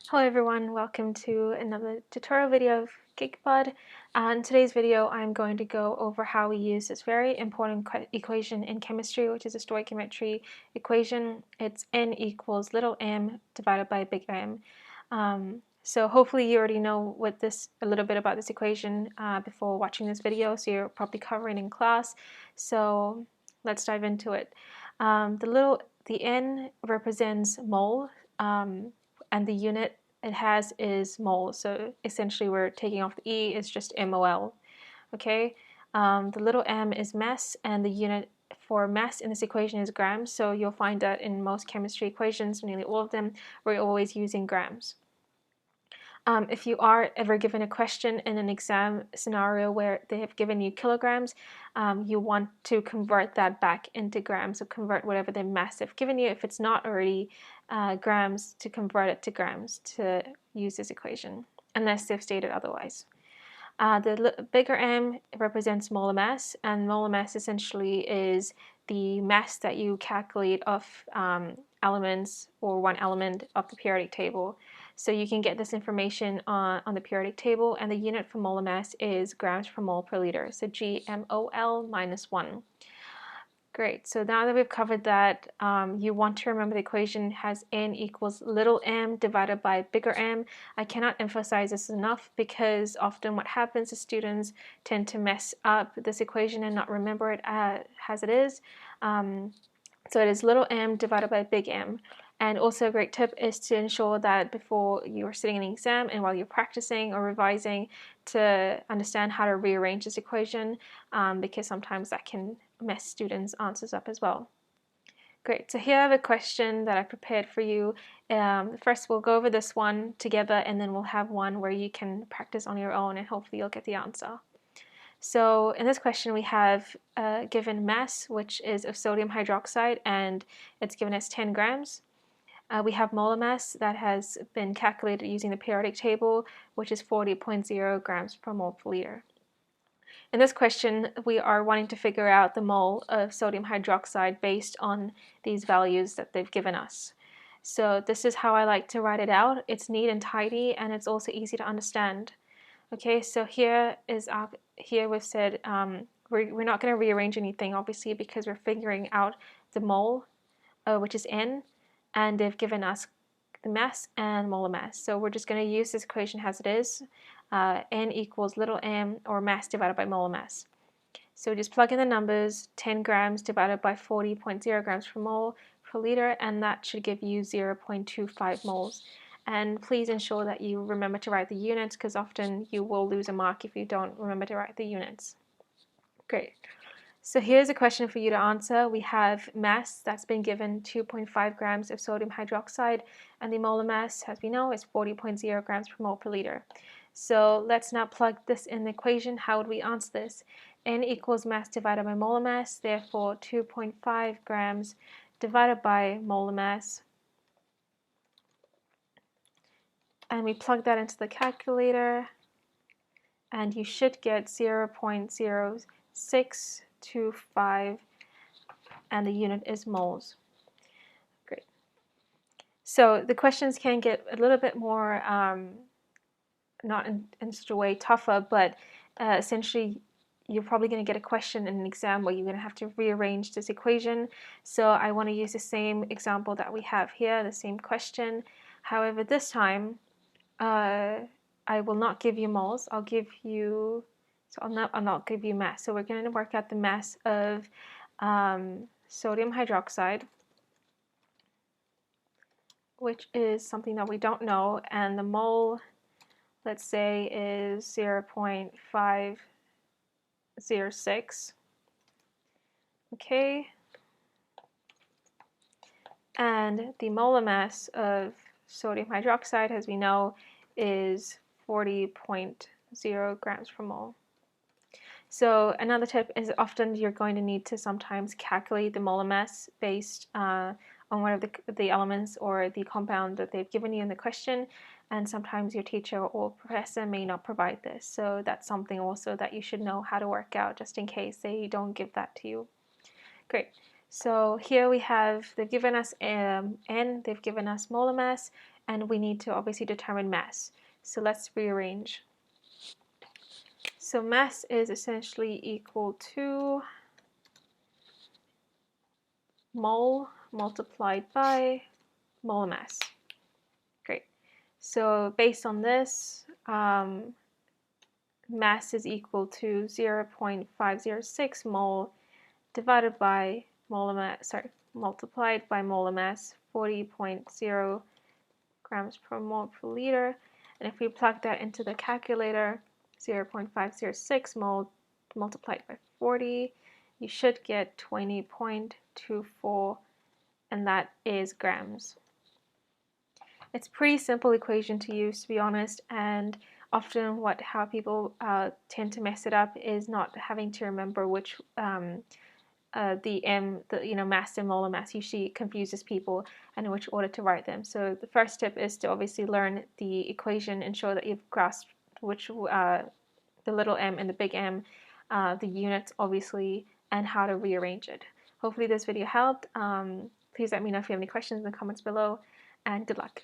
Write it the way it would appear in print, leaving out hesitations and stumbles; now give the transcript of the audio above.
Hello everyone, welcome to another tutorial video of GigaPod. In today's video I'm going to go over how we use this very important equation in chemistry, which is a stoichiometry equation. It's n equals little m divided by big M. So hopefully you already know a little bit about this equation before watching this video, so you're probably covering in class. So let's dive into it. The n represents mole. And the unit it has is mole. So essentially we're taking off the E, it's just MOL. Okay, the little m is mass, and the unit for mass in this equation is grams. So you'll find that in most chemistry equations, nearly all of them, we're always using grams. If you are ever given a question in an exam scenario where they have given you kilograms, you want to convert that back into grams, so convert whatever the mass they've given you, if it's not already grams, to convert it to grams to use this equation, unless they've stated otherwise. The bigger M represents molar mass, and molar mass essentially is the mass that you calculate of elements or one element of the periodic table. So you can get this information on the periodic table, and the unit for molar mass is grams per mole per liter, so GMOL minus 1. Great, so now that we've covered that, you want to remember the equation has n equals little m divided by bigger M. I cannot emphasize this enough because often what happens is students tend to mess up this equation and not remember it as it is. So it is little m divided by big M. And also a great tip is to ensure that before you are sitting in the exam and while you're practicing or revising, to understand how to rearrange this equation, because sometimes that can mess students' answers up as well. Great, so here I have a question that I prepared for you. First we'll go over this one together, and then we'll have one where you can practice on your own and hopefully you'll get the answer. So in this question we have given mass, which is of sodium hydroxide, and it's given as 10 grams. We have molar mass that has been calculated using the periodic table, which is 40.0 grams per mole per liter. In this question, we are wanting to figure out the mole of sodium hydroxide based on these values that they've given us. So this is how I like to write it out. It's neat and tidy, and it's also easy to understand. Okay, so here we've said we're not going to rearrange anything, obviously, because we're figuring out the mole, which is N, and they've given us the mass and molar mass. So we're just going to use this equation as it is. N equals little m, or mass divided by molar mass. So just plug in the numbers, 10 grams divided by 40.0 grams per mole per liter, and that should give you 0.25 moles. And please ensure that you remember to write the units, because often you will lose a mark if you don't remember to write the units. Great. So here's a question for you to answer. We have mass that's been given 2.5 grams of sodium hydroxide, and the molar mass, as we know, is 40.0 grams per mole per liter. So let's now plug this in the equation. How would we answer this? N equals mass divided by molar mass, therefore 2.5 grams divided by molar mass. And we plug that into the calculator, and you should get 0.0625, and the unit is moles. Great. So the questions can get a little bit more, not in such a way tougher, but essentially you're probably going to get a question in an exam where you're going to have to rearrange this equation. So I want to use the same example that we have here, the same question. However, this time I will not give you moles. I'll give you, so I'll not give you mass. So we're going to work out the mass of sodium hydroxide, which is something that we don't know, and the mole, let's say, is 0.506. Okay, and the molar mass of sodium hydroxide, as we know, is 40.0 grams per mole. So another tip is often you're going to need to sometimes calculate the molar mass based on one of the elements or the compound that they've given you in the question, and sometimes your teacher or professor may not provide this. So that's something also that you should know how to work out, just in case they don't give that to you. Great. So here we have, they've given us N, they've given us molar mass, and we need to obviously determine mass. So let's rearrange. So mass is essentially equal to mole multiplied by molar mass. Great. So based on this, mass is equal to 0.506 mole divided by molar mass, multiplied by molar mass, 40.0 grams per mole per liter. And if we plug that into the calculator, 0.506 mole multiplied by 40, you should get 20.24, and that is grams. It's a pretty simple equation to use, to be honest, and often how people tend to mess it up is not having to remember which mass and molar mass usually confuses people and in which order to write them. So the first tip is to obviously learn the equation, ensure that you've grasped which the little m and the big M, the units obviously, and how to rearrange it. Hopefully this video helped. Please let me know if you have any questions in the comments below, and good luck.